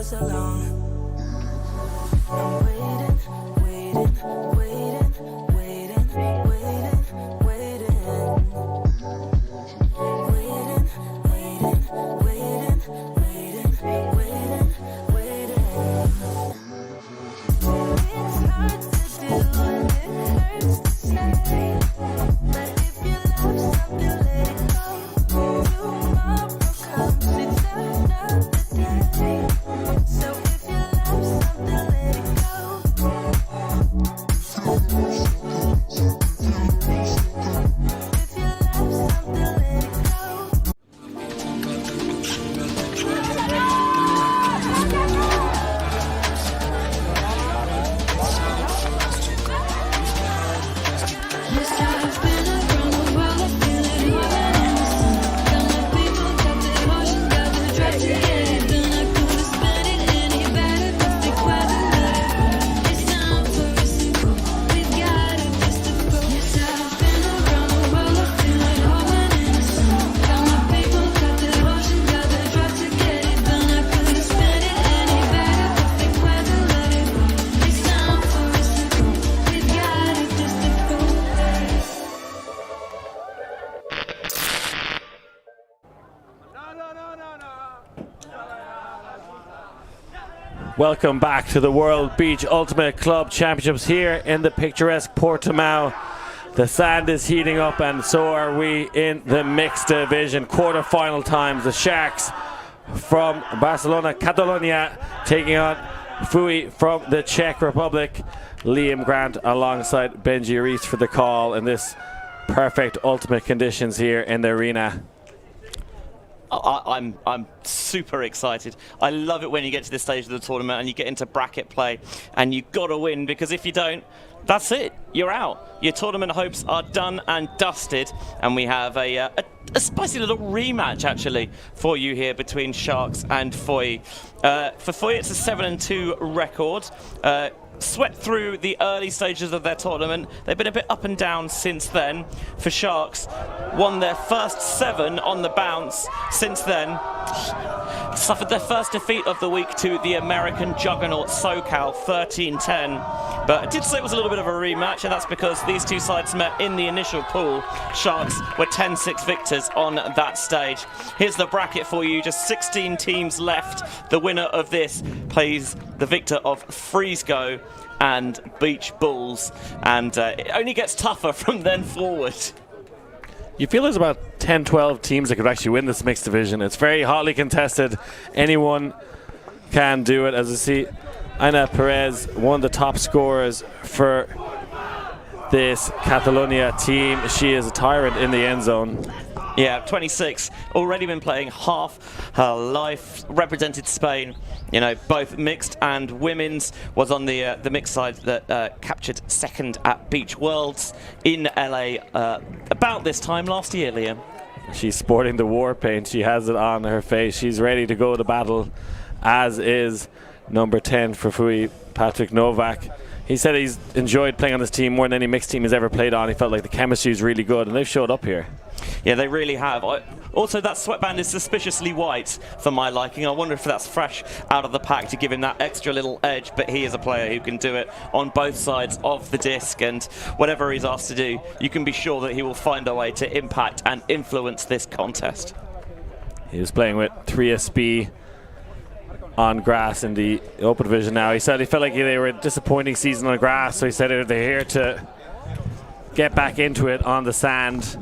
so long. I'm waiting, waiting, waiting, waiting, waiting, waiting. Waiting, waiting, waiting, waiting, waiting, waiting. It's hard to do and it hurts to say, but if you love something, let it go. Tomorrow comes, it's another day. So if you love something, let it go. If you love something, let it go. Yes, I've been around the world, I feel it more than innocent. Got my people, got the emotion, got the drive to get it done. I couldn't spend it any better, cause the weather let it go. It's time for us to go, we've got it just to go. Yes, I've been around the world, I feel it more than innocent. Got my people, got the emotion, got the drive to get it done. I couldn't spend it any better, cause the weather let it go. It's time for us to go, we've got it just to go. Welcome back to the World Beach Ultimate Club Championships here in the picturesque Portimão. The sand is heating up and so are we in the mixed division. Quarter-final times. The Sharks from Barcelona, Catalonia, taking on F.U.J from the Czech Republic. Liam Grant alongside Benji Reese for the call in this perfect ultimate conditions here in the arena. I'm super excited. I love it when you get to this stage of the tournament and you get into bracket play and you've got to win, because if you don't, that's it. You're out. Your tournament hopes are done and dusted, and we have a spicy little rematch actually for you here between Sharks and F.U.J. For F.U.J, it's a 7-2 record. Swept through the early stages of their tournament. They've been a bit up and down since then. For Sharks, won their first 7 on the bounce since then. Suffered their first defeat of the week to the American juggernaut SoCal, 13-10. But I did say it was a little bit of a rematch, and that's because these two sides met in the initial pool. Sharks were 10-6 victors on that stage. Here's the bracket for you, just 16 teams left. The winner of this plays the victor of Frisbee and Beach Bulls, and it only gets tougher from then forward. You feel there's about 10-12 teams that could actually win this mixed division. It's very hotly contested. Anyone can do it. As you see, Ana Perez, one of the top scorers for this Catalonia team. She is a tyrant in the end zone. Yeah, 26, already been playing half her life, represented Spain, you know, both mixed and women's, was on the mixed side that captured second at Beach Worlds in LA about this time last year, Liam. She's sporting the war paint. She has it on her face. She's ready to go to battle, as is number 10 for F.U.J, Patrick Novak. He said he's enjoyed playing on this team more than any mixed team he's ever played on. He felt like the chemistry is really good, and they've showed up here. Yeah, they really have. Also, that sweatband is suspiciously white for my liking. I wonder if that's fresh out of the pack to give him that extra little edge, but he is a player who can do it on both sides of the disc, and whatever he's asked to do, you can be sure that he will find a way to impact and influence this contest. He was playing with 3SB on grass in the open division now. He said he felt like they were a disappointing season on grass, so he said they're here to get back into it on the sand.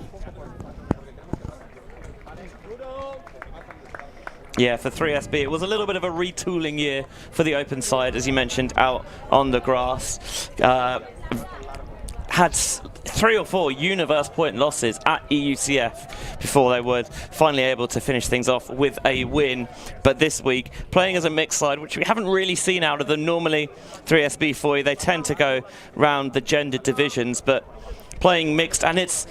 Yeah, for 3SB, it was a little bit of a retooling year for the open side, as you mentioned, out on the grass. Had 3 or 4 universe point losses at EUCF before they were finally able to finish things off with a win. But this week, playing as a mixed side, which we haven't really seen out of them. Normally, 3SB, F.U.J, they tend to go round the gender divisions, but playing mixed, and it's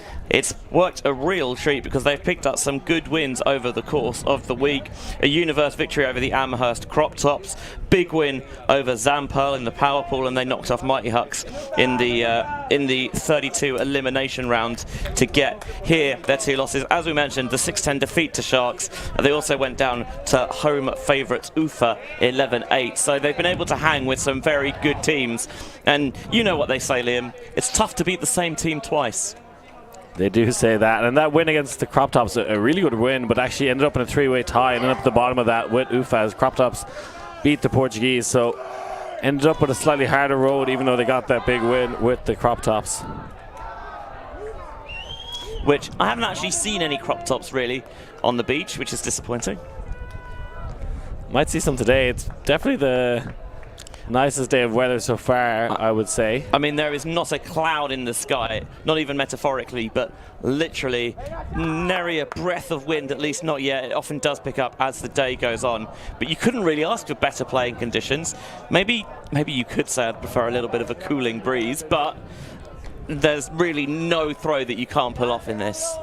worked a real treat because they've picked up some good wins over the course of the week. A universe victory over the Amherst Crop Tops, big win over Zampel in the power pool, and they knocked off Mighty Hucks in the 32 elimination round to get here. Their 2 losses, as we mentioned, the 6-10 defeat to Sharks. They also went down to home favourites UFA 11-8. So they've been able to hang with some very good teams. And you know what they say, Liam, it's tough to beat the same team twice. They do say that, and that win against the Crop Tops, a really good win, but actually ended up in a 3-way tie, and ended up at the bottom of that with UFA as Crop Tops beat the Portuguese, so ended up with a slightly harder road, even though they got that big win with the Crop Tops. Which I haven't actually seen any Crop Tops really on the beach, which is disappointing. Might see some today. It's definitely the nicest day of weather so far, I would say. I mean, there is not a cloud in the sky, not even metaphorically, but literally nary a breath of wind, at least not yet. It often does pick up as the day goes on, but you couldn't really ask for better playing conditions. Maybe you could say I'd prefer a little bit of a cooling breeze, but there's really no throw that you can't pull off in this.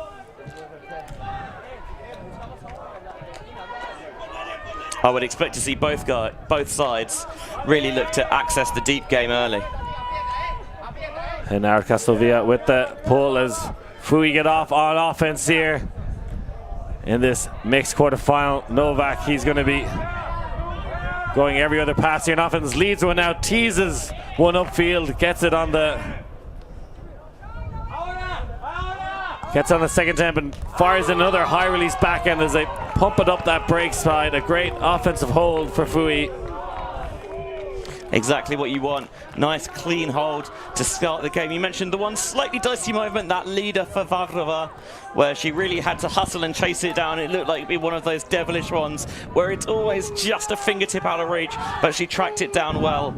I would expect to see both sides really look to access the deep game early. And now Castelvia with the pull as F.U.J get off on offense here in this mixed quarterfinal. Novak, he's going to be going every other pass here in offense. Leads one now, teases one upfield, gets it on the... Gets on the second temp and fires another high release backhand as they pump it up that break side. A great offensive hold for F.U.J. Exactly what you want. Nice clean hold to start the game. You mentioned the one slightly dicey moment, that leader for Vavrova, where she really had to hustle and chase it down. It looked like it'd be one of those devilish ones where it's always just a fingertip out of reach, but she tracked it down well.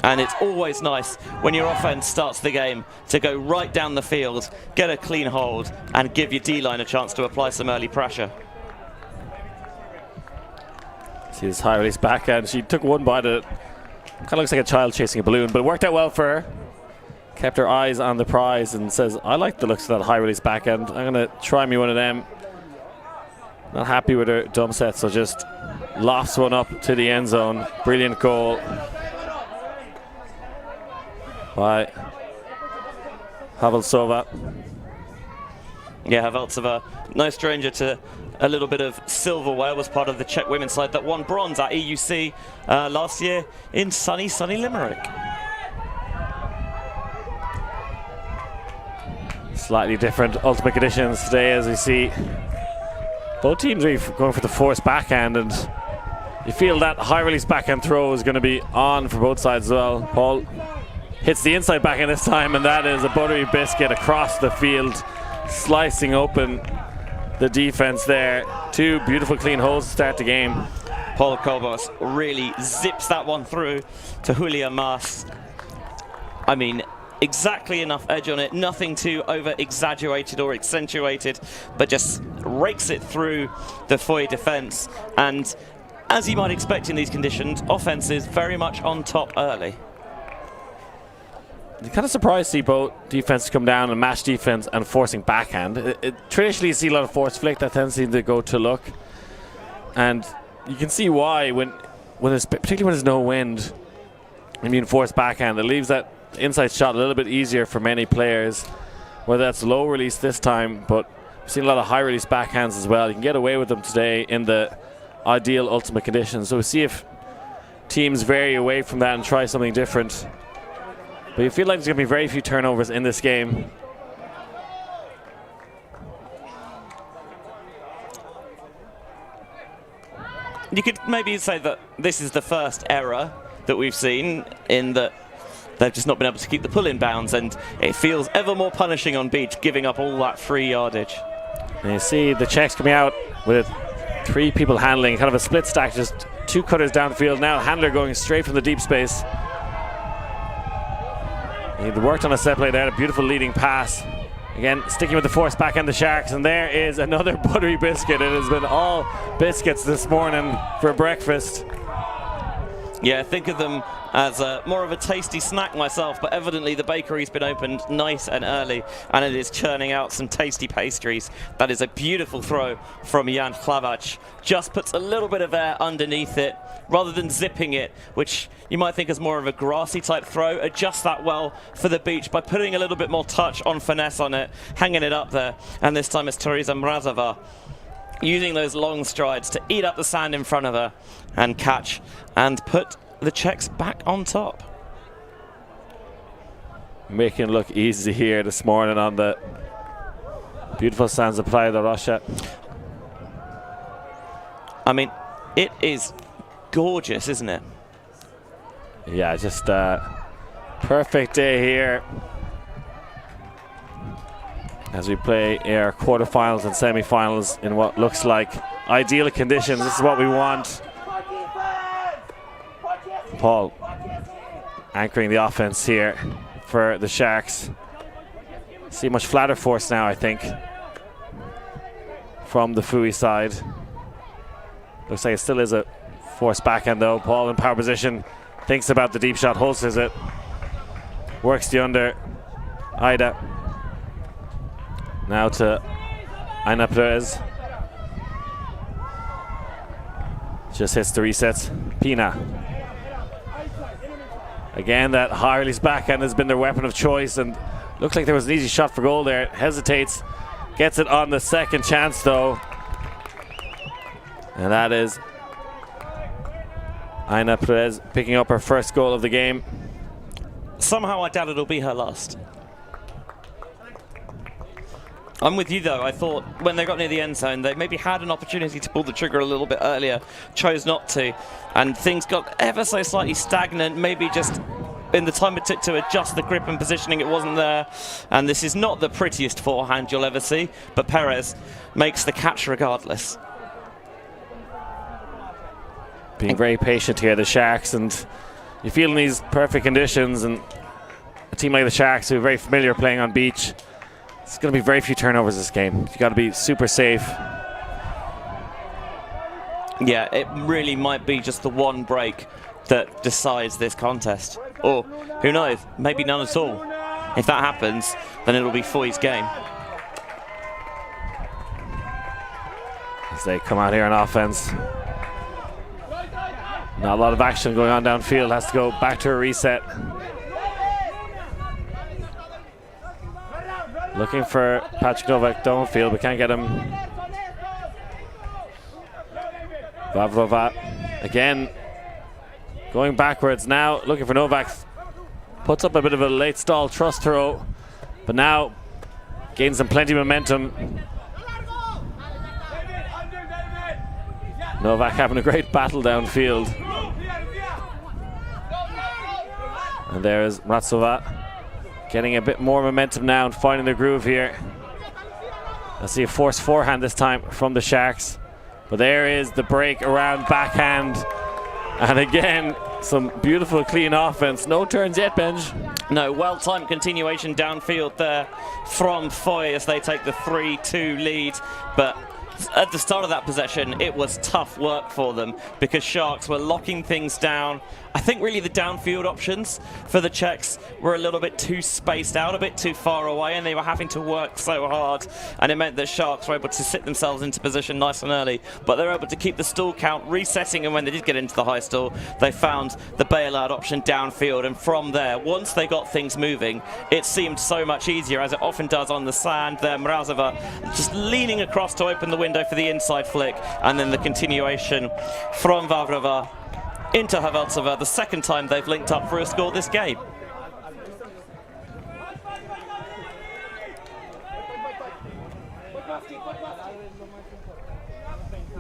And it's always nice when your offense starts the game to go right down the field, get a clean hold, and give your D-line a chance to apply some early pressure. See this high release backhand. She took one bite at it. Kind of looks like a child chasing a balloon, but it worked out well for her. Kept her eyes on the prize and says, I like the looks of that high release backhand. I'm going to try me one of them. Not happy with her dump set, so just lofts one up to the end zone. Brilliant goal by Haveltsova. Yeah, Haveltsova, no stranger to a little bit of silverware, was part of the Czech women's side that won bronze at EUC last year in sunny Limerick. Slightly different ultimate conditions today, as we see both teams really going for the forced backhand, and you feel that high release backhand throw is going to be on for both sides as well. Paul hits the inside backhand this time, and that is a buttery biscuit across the field, slicing open the defense there. 2 beautiful clean holes to start the game. Paul Kobos really zips that one through to Julia Mas. I mean, exactly enough edge on it, nothing too over exaggerated or accentuated, but just rakes it through the F.U.J defense. And as you might expect in these conditions, offense is very much on top early. I'm kind of surprised to see both defenses come down and match defense and forcing backhand. Traditionally, you see a lot of force flick that tends to go to look, and you can see why when there's, particularly when there's no wind, and you force backhand, it leaves that inside shot a little bit easier for many players. Whether that's low release this time, but we've seen a lot of high release backhands as well. You can get away with them today in the ideal ultimate conditions. So we'll see if teams vary away from that and try something different. But you feel like there's going to be very few turnovers in this game. You could maybe say that this is the first error that we've seen, in that they've just not been able to keep the pull in bounds, and it feels ever more punishing on beach, giving up all that free yardage. And you see the Czechs coming out with 3 people handling, kind of a split stack, just 2 cutters downfield. Now handler going straight from the deep space. He worked on a set play there, a beautiful leading pass. Again, sticking with the force back end the Sharks, and there is another buttery biscuit. It has been all biscuits this morning for breakfast. Yeah, think of them as more of a tasty snack myself, but evidently the bakery's been opened nice and early, and it is churning out some tasty pastries. That is a beautiful throw from Jan Hlavac. Just puts a little bit of air underneath it, rather than zipping it, which you might think is more of a grassy type throw. Adjusts that well for the beach by putting a little bit more touch on finesse on it, hanging it up there, and this time it's Teresa Mrazova using those long strides to eat up the sand in front of her and catch and put the Czechs back on top. Making it look easy here this morning on the beautiful sands of Playa de Rocha. I mean, it is gorgeous, isn't it? Yeah, just perfect day here as we play our quarterfinals and semi-finals in what looks like ideal conditions. This is what we want. Paul anchoring the offense here for the Sharks. See much flatter force now, I think, from the F.U.J side. Looks like it still is a force backhand though. Paul in power position, thinks about the deep shot, holsters it, works the under. Ida now to Aina Perez. Just hits the resets. Pina. Again, that high release backhand has been their weapon of choice, and looks like there was an easy shot for goal there. Hesitates, gets it on the second chance though. And that is Aina Perez picking up her first goal of the game. Somehow I doubt it'll be her last. I'm with you though. I thought when they got near the end zone, they maybe had an opportunity to pull the trigger a little bit earlier, chose not to, and things got ever so slightly stagnant, maybe just in the time it took to adjust the grip and positioning, it wasn't there. And this is not the prettiest forehand you'll ever see, but Perez makes the catch regardless. Being very patient here, the Sharks, and you feel in these perfect conditions, and a team like the Sharks who are very familiar playing on beach, it's going to be very few turnovers this game. You've got to be super safe. Yeah, it really might be just the one break that decides this contest. Or, who knows, maybe none at all. If that happens, then it'll be F.U.J's game. As they come out here on offense. Not a lot of action going on downfield. Has to go back to a reset. Looking for Patrick Novak downfield, but can't get him. Vavrova again going backwards now, looking for Novak. Puts up a bit of a late stall trust throw, but now gains some plenty of momentum. Novak having a great battle downfield. And there's Mrazova getting a bit more momentum now and finding the groove here. I see a forced forehand this time from the Sharks. But there is the break around backhand. And again, some beautiful clean offense. No turns yet, Benj. No, well-timed continuation downfield there from F.U.J as they take the 3-2 lead. But at the start of that possession, it was tough work for them because Sharks were locking things down. I think really the downfield options for the Czechs were a little bit too spaced out, a bit too far away, and they were having to work so hard, and it meant that Sharks were able to sit themselves into position nice and early, but they were able to keep the stall count resetting, and when they did get into the high stall, they found the bailout option downfield, and from there, once they got things moving, it seemed so much easier, as it often does on the sand there. Mrazova just leaning across to open the window for the inside flick, and then the continuation from Vavrova into Haveltsova, the second time they've linked up for a score this game.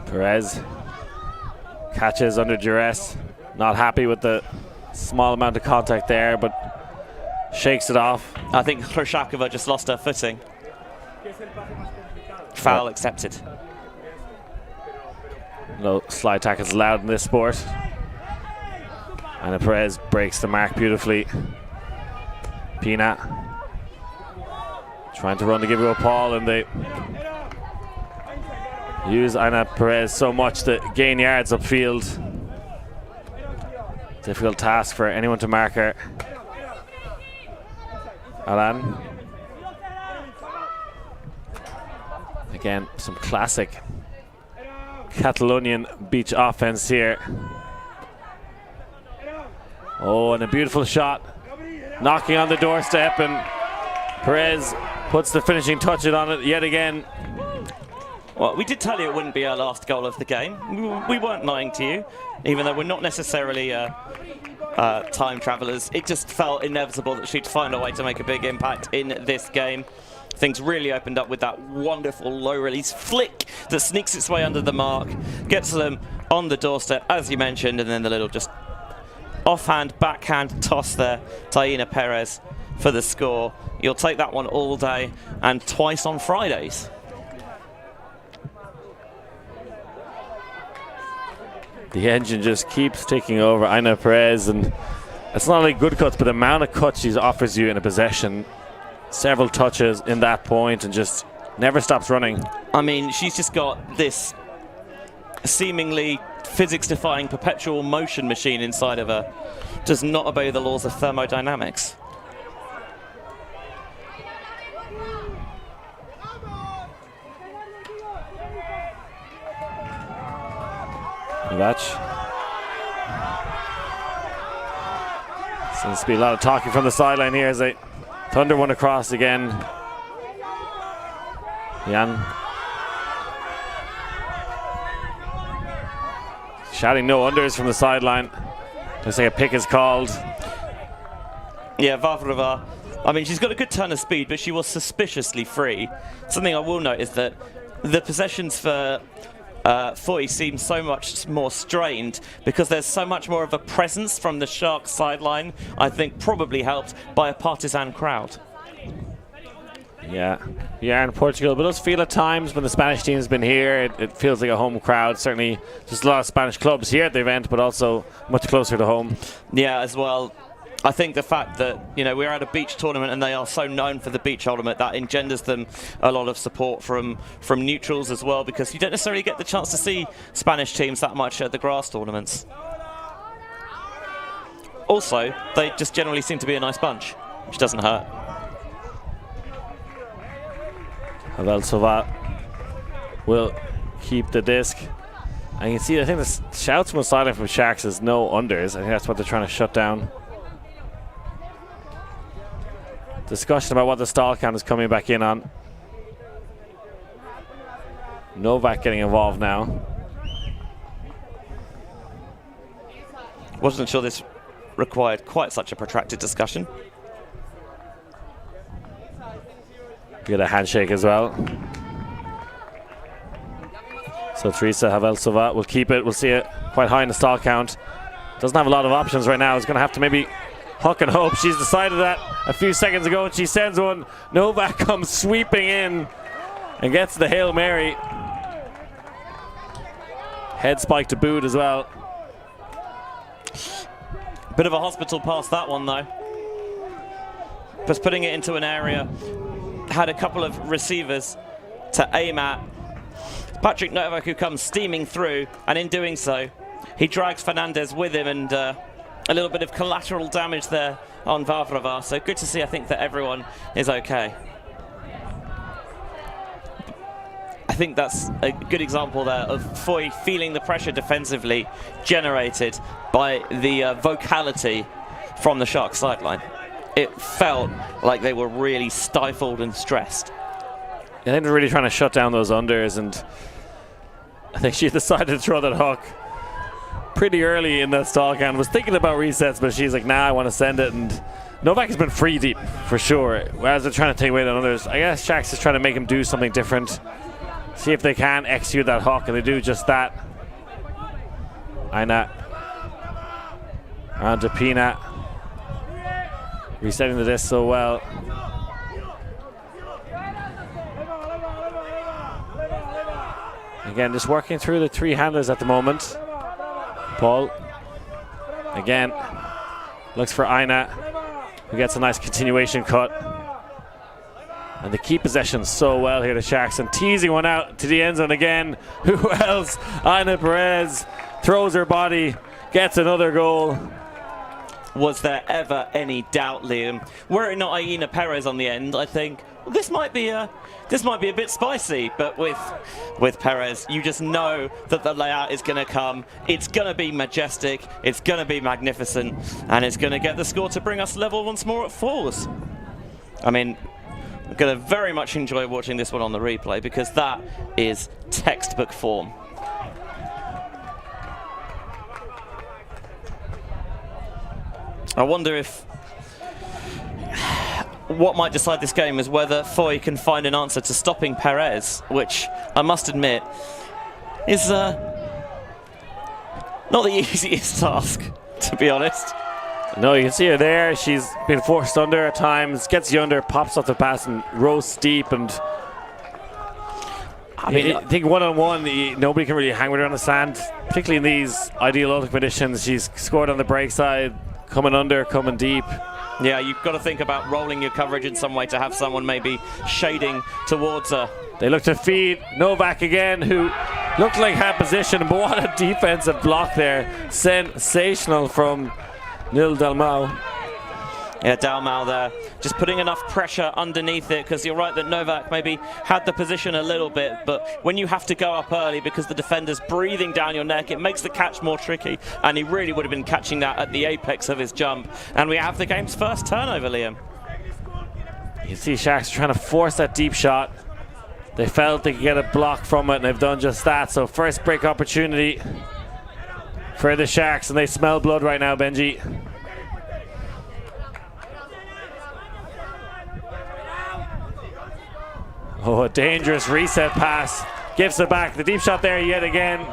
Perez catches under duress. Not happy with the small amount of contact there, but shakes it off. I think Hrushakova just lost her footing. Foul accepted. No slide tackles allowed in this sport. And Perez breaks the mark beautifully. Pina trying to run to give it a Paul, and they use Aina Perez so much to gain yards upfield. Difficult task for anyone to mark her. Alan. Again, some classic Catalonian beach offense here. Oh, and a beautiful shot. Knocking on the doorstep, and Perez puts the finishing touches on it yet again. Well, we did tell you it wouldn't be our last goal of the game. We weren't lying to you, even though we're not necessarily time travelers. It just felt inevitable that she'd find a way to make a big impact in this game. Things really opened up with that wonderful low release flick that sneaks its way under the mark, gets them on the doorstep, as you mentioned, and then the little just offhand, backhand toss there, Taina Perez for the score. You'll take that one all day and twice on Fridays. The engine just keeps taking over Aina Perez, and it's not only good cuts, but the amount of cuts she offers you in a possession. Several touches in that point and just never stops running. I mean, she's just got this seemingly physics-defying perpetual motion machine inside of her. Does not obey the laws of thermodynamics. Match. Seems to be a lot of talking from the sideline here as they thunder one across again. Jan shouting no unders from the sideline. Looks like a pick is called. Yeah, Vavrova, I mean, she's got a good ton of speed, but she was suspiciously free. Something I will note is that the possessions for F.U.J seem so much more strained because there's so much more of a presence from the Sharks sideline, I think probably helped by a partisan crowd. Yeah, in Portugal, but it does feel at times when the Spanish team's been here, it feels like a home crowd. Certainly just a lot of Spanish clubs here at the event, but also much closer to home. Yeah, as well. I think the fact that, you know, we're at a beach tournament and they are so known for the beach element, that engenders them a lot of support from neutrals as well, because you don't necessarily get the chance to see Spanish teams that much at the grass tournaments. Also, they just generally seem to be a nice bunch, which doesn't hurt. Avelsova will keep the disc. And you can see, I think the shouts from the sideline from Sharks is no unders. I think that's what they're trying to shut down. Discussion about what the stall count is coming back in on. Novak getting involved now. Wasn't sure this required quite such a protracted discussion. Get a handshake as well. So Teresa Havelsova will keep it. We'll see it quite high in the stall count. Doesn't have a lot of options right now. He's going to have to maybe huck and hope. She's decided that a few seconds ago, and she sends one. Novak comes sweeping in and gets the Hail Mary. Head spike to boot as well. Bit of a hospital pass that one though. Just putting it into an area. Had a couple of receivers to aim at. Patrick Novak, who comes steaming through, and in doing so, he drags Fernandez with him, and a little bit of collateral damage there on Vavrova. So good to see, I think, that everyone is okay. I think that's a good example there of F.U.J feeling the pressure defensively generated by the vocality from the Sharks sideline. It felt like they were really stifled and stressed. I think they're really trying to shut down those unders, and I think she decided to throw that hook pretty early in that stall count. Was thinking about resets, but she's like, nah, I want to send it. And Novak has been free deep for sure. Whereas they're trying to take away the unders, I guess Sharks is trying to make him do something different. See if they can execute that hook, and they do just that. Aina onto Pina. Resetting the disc so well. Again, just working through the three handlers at the moment. Paul, again, looks for Aina, who gets a nice continuation cut. And they keep possession so well here, the Sharks, and teasing one out to the end zone again. Who else? Aina Perez throws her body, gets another goal. was there ever any doubt, Liam? Were it not Aina Perez on the end, I think well, this might be a bit spicy. But with Perez, you just know that the layout is going to come. It's going to be majestic. It's going to be magnificent, and it's going to get the score to bring us level once more at 4s. I mean, I'm going to very much enjoy watching this one on the replay because that is textbook form. I wonder if what might decide this game is whether F.U.J can find an answer to stopping Perez, which I must admit is not the easiest task, to be honest. No, you can see her there. She's been forced under at times, gets the under, pops off the pass and roasts deep. And I mean, I think one-on-one, nobody can really hang with her on the sand, particularly in these ideal ultimate conditions. She's scored on the break side, coming under, coming deep. Yeah, you've got to think about rolling your coverage in some way to have someone maybe shading towards her. They look to feed Novak again, who looked like had position, but what a defensive block there. Sensational from Nil Dalmau. Yeah, Dalmau there, just putting enough pressure underneath it, because you're right that Novak maybe had the position a little bit, but when you have to go up early because the defender's breathing down your neck, it makes the catch more tricky, and he really would have been catching that at the apex of his jump. And we have the game's first turnover, Liam. You see Sharks trying to force that deep shot. They felt they could get a block from it, and they've done just that. So first break opportunity for the Sharks, and they smell blood right now, Benji. Oh, a dangerous reset pass. Gives it back. The deep shot there yet again.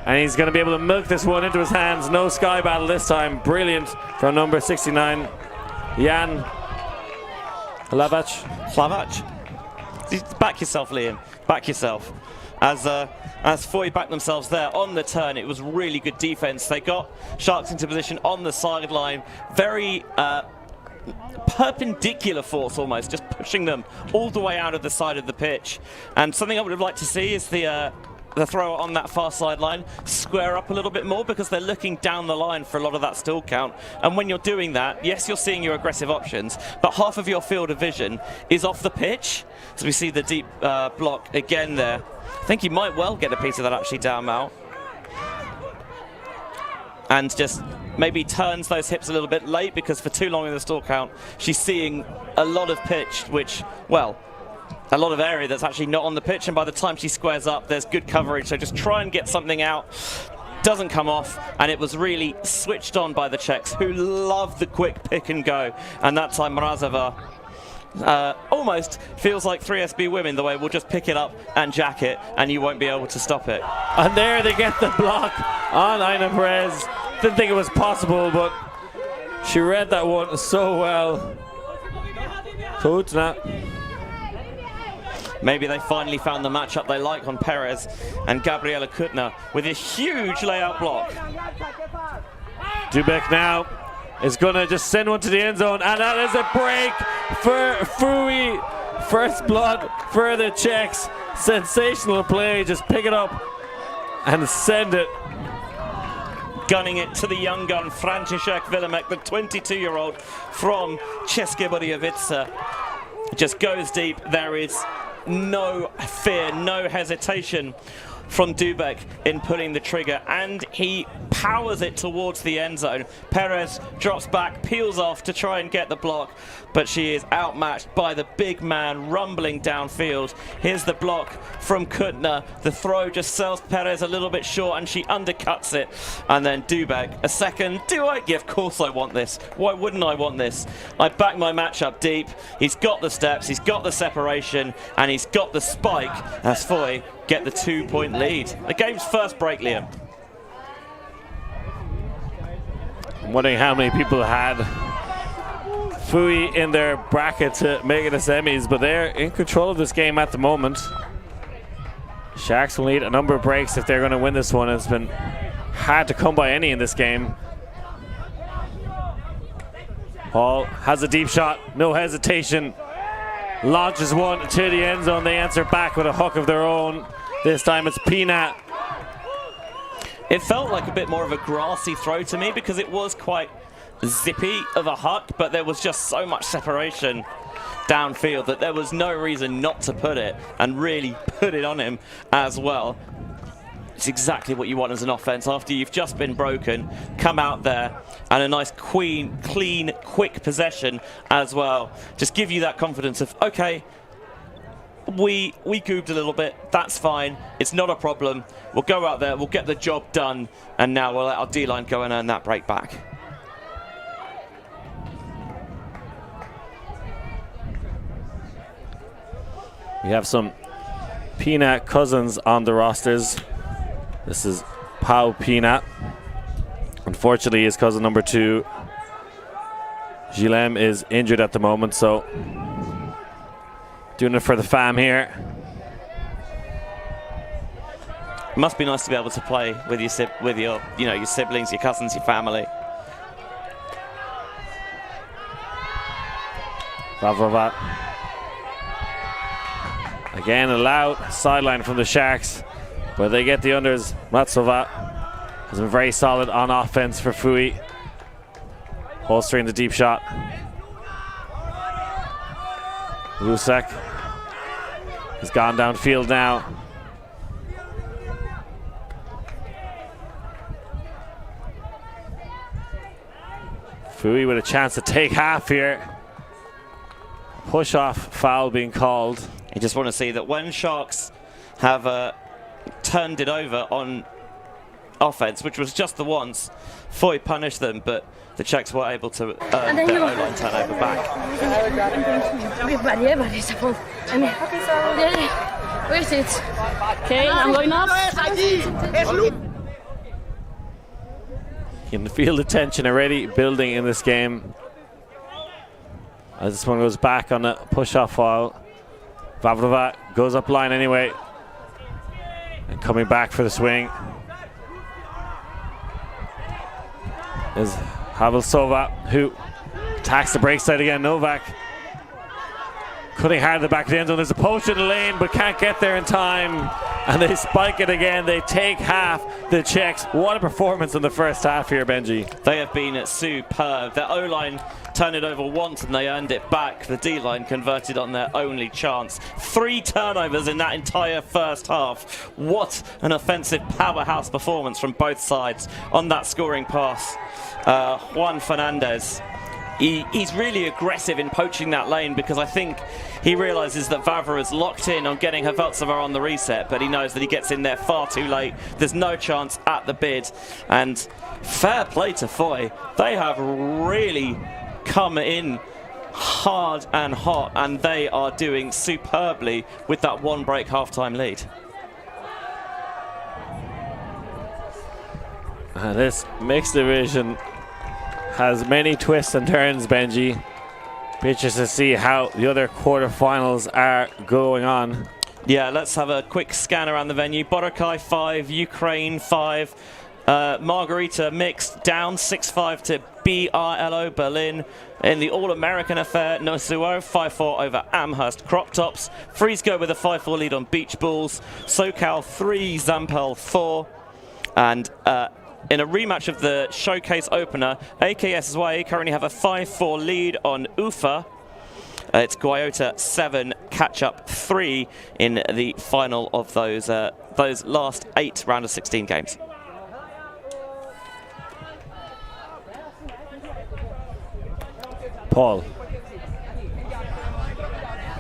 And he's going to be able to milk this one into his hands. No sky battle this time. Brilliant from number 69, Jan Hlavac. Back yourself, Liam. Back yourself. As F.U.J backed themselves there on the turn, it was really good defense. They got Sharks into position on the sideline. Very perpendicular force almost, just pushing them all the way out of the side of the pitch. And something I would have liked to see is the thrower on that far sideline square up a little bit more, because they're looking down the line for a lot of that still count. And when you're doing that, yes, you're seeing your aggressive options, but half of your field of vision is off the pitch. So we see the deep block again there. I think you might well get a piece of that actually down out. And just maybe turns those hips a little bit late, because for too long in the stall count, she's seeing a lot of pitch, which, well, a lot of area that's actually not on the pitch, and by the time she squares up, there's good coverage. So just try and get something out. Doesn't come off, and it was really switched on by the Czechs, who love the quick pick and go. And that time Mrazova almost feels like 3SB women, the way we'll just pick it up and jack it, and you won't be able to stop it. And there they get the block on Aina Perez. Didn't think it was possible, but she read that one so well. Kutna. Maybe they finally found the matchup they like on Perez and Gabriela Kutna with a huge layout block. Dubek now is going to just send one to the end zone, and that is a break for F.U.J. First blood for the Czechs. Sensational play. Just pick it up and send it. Gunning it to the young gun, Franciszek Wilemek, the 22-year-old from České Budějovice. Just goes deep. There is no fear, no hesitation from Dubek in pulling the trigger, and he powers it towards the end zone. Perez drops back, peels off to try and get the block, but she is outmatched by the big man rumbling downfield. Here's the block from Kutna. The throw just sells Perez a little bit short, and she undercuts it. And then Dubek, a second. Yeah, of course I want this. Why wouldn't I want this? I back my matchup deep. He's got the steps, he's got the separation, and he's got the spike as F.U.J get the 2-point lead. The game's first break, Liam. I'm wondering how many people had F.U.J in their bracket to make it the semis, but they're in control of this game at the moment. Sharks will need a number of breaks if they're going to win this one. It's been hard to come by any in this game. Hall has a deep shot, no hesitation. Launches one to the end zone. They answer back with a hook of their own. This time it's Peanut. It felt like a bit more of a grassy throw to me, because it was quite zippy of a huck, but there was just so much separation downfield that there was no reason not to put it and really put it on him as well. It's exactly what you want as an offense after you've just been broken. Come out there and a nice clean, quick possession as well. Just give you that confidence of, okay, we goobed a little bit, that's fine, it's not a problem. We'll go out there, we'll get the job done, and now we'll let our D-line go and earn that break back. We have some Peanut cousins on the rosters. This is Pau Peanut. Unfortunately, his cousin number 2, Gilem, is injured at the moment, so doing it for the fam here. It must be nice to be able to play with your siblings, your cousins, your family. Vavrovat. Again, a loud sideline from the Sharks, but they get the unders. Matsovat has been very solid on offense for Fui. Holstering the deep shot. WBUCC has gone downfield now. Fui with a chance to take half here. Push off foul being called. You just want to see that when Sharks have turned it over on offense, which was just the once, Foy punished them, but the Czechs were able to earn their O-line turnover back. Okay, I'm going up. You can feel the tension already building in this game. As this one goes back on the push-off foul. Vavrovat goes up line anyway. And coming back for the swing is Havelsova, who attacks the break side again. Novak cutting hard at the back of the end zone. There's a post in the lane, but can't get there in time. And they spike it again. They take half, the Czechs. What a performance in the first half here, Benji. They have been superb. Their O-line turned it over once and they earned it back. The D-line converted on their only chance. 3 turnovers in that entire first half. What an offensive powerhouse performance from both sides on that scoring pass. Juan Fernandez. He's really aggressive in poaching that lane because I think he realizes that Vavra is locked in on getting Havelsova on the reset, but he knows that he gets in there far too late. There's no chance at the bid. And fair play to Foy. They have really come in hard and hot, and they are doing superbly with that 1 break halftime lead. This mixed division has many twists and turns, Benji. Pictures to see how the other quarterfinals are going on. Yeah, let's have a quick scan around the venue. Boracay 5, Ukraine 5. Margarita mixed down 6-5 to BRLO Berlin. In the All-American affair, Nosuo 5-4 over Amherst Crop Tops. Frisbee with a 5-4 lead on Beach Bulls. SoCal 3, Zampel 4. And in a rematch of the showcase opener, AKSY currently have a 5-4 lead on UFA. It's Guayota 7, catch-up 3 in the final of those last 8 round of 16 games. Paul.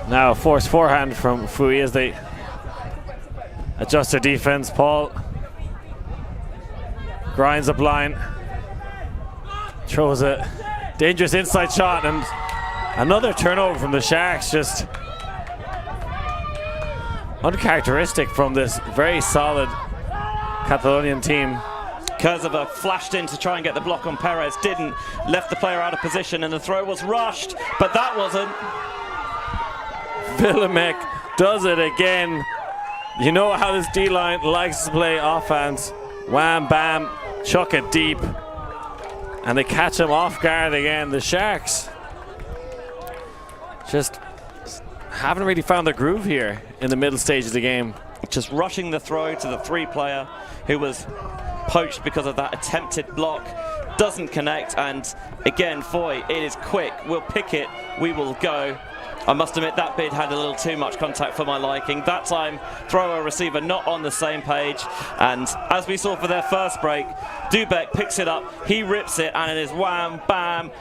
Now a forced forehand from Fui as they adjust their defense. Paul grinds up line, throws a dangerous inside shot, and another turnover from the Sharks. Just uncharacteristic from this very solid Catalonian team. Kurzava flashed in to try and get the block on Perez, didn't, left the player out of position, and the throw was rushed, but that wasn't. Villamek does it again. You know how this D-line likes to play offense. Wham, bam, chuck it deep. And they catch him off guard again. The Sharks just haven't really found their groove here in the middle stage of the game. Just rushing the throw to the 3-player who was poached because of that attempted block. doesn't connect, and again, F.U.J, it is quick. We'll pick it, we will go. I must admit that bid had a little too much contact for my liking. That time, thrower receiver not on the same page, and as we saw for their first break, Dubek picks it up, he rips it, and it is wham, bam.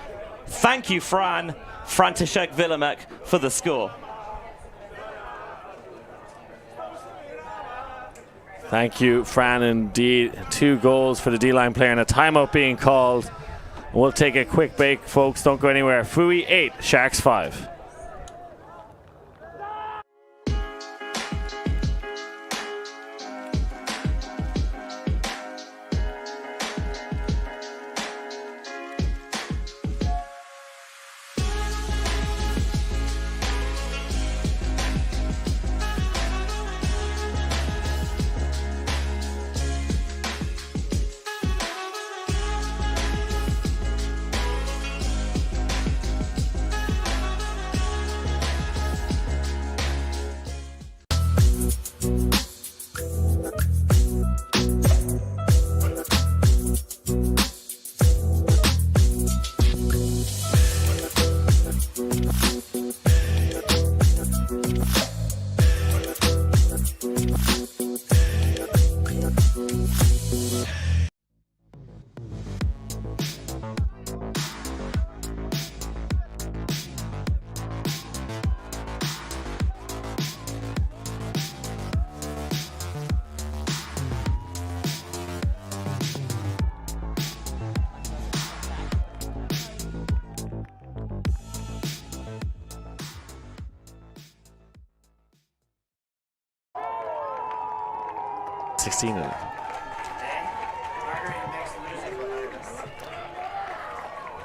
Thank you, František Vilemek, for the score. Thank you, Fran, indeed. 2 goals for the D-line player and a timeout being called. We'll take a quick break, folks. Don't go anywhere. F.U.J 8, Sharks 5.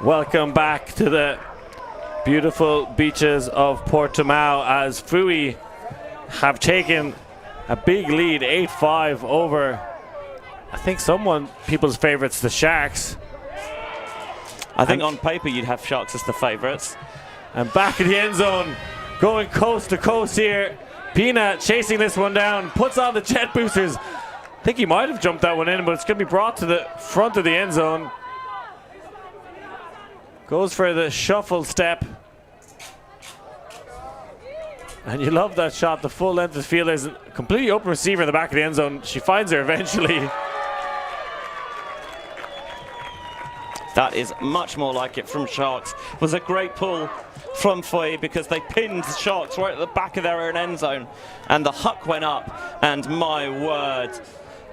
Welcome back to the beautiful beaches of Portimão as F.U.J have taken a big lead, 8-5 over, I think people's favourites, the Sharks. I think on paper you'd have Sharks as the favourites. And back in the end zone, going coast to coast here. Pina chasing this one down, puts on the jet boosters. I think he might have jumped that one in, but it's going to be brought to the front of the end zone. Goes for the shuffle step. And you love that shot, the full length of the field. There's a completely open receiver in the back of the end zone. She finds her eventually. That is much more like it from Sharks. It was a great pull from F.U.J because they pinned Sharks right at the back of their own end zone. And the huck went up, and my word,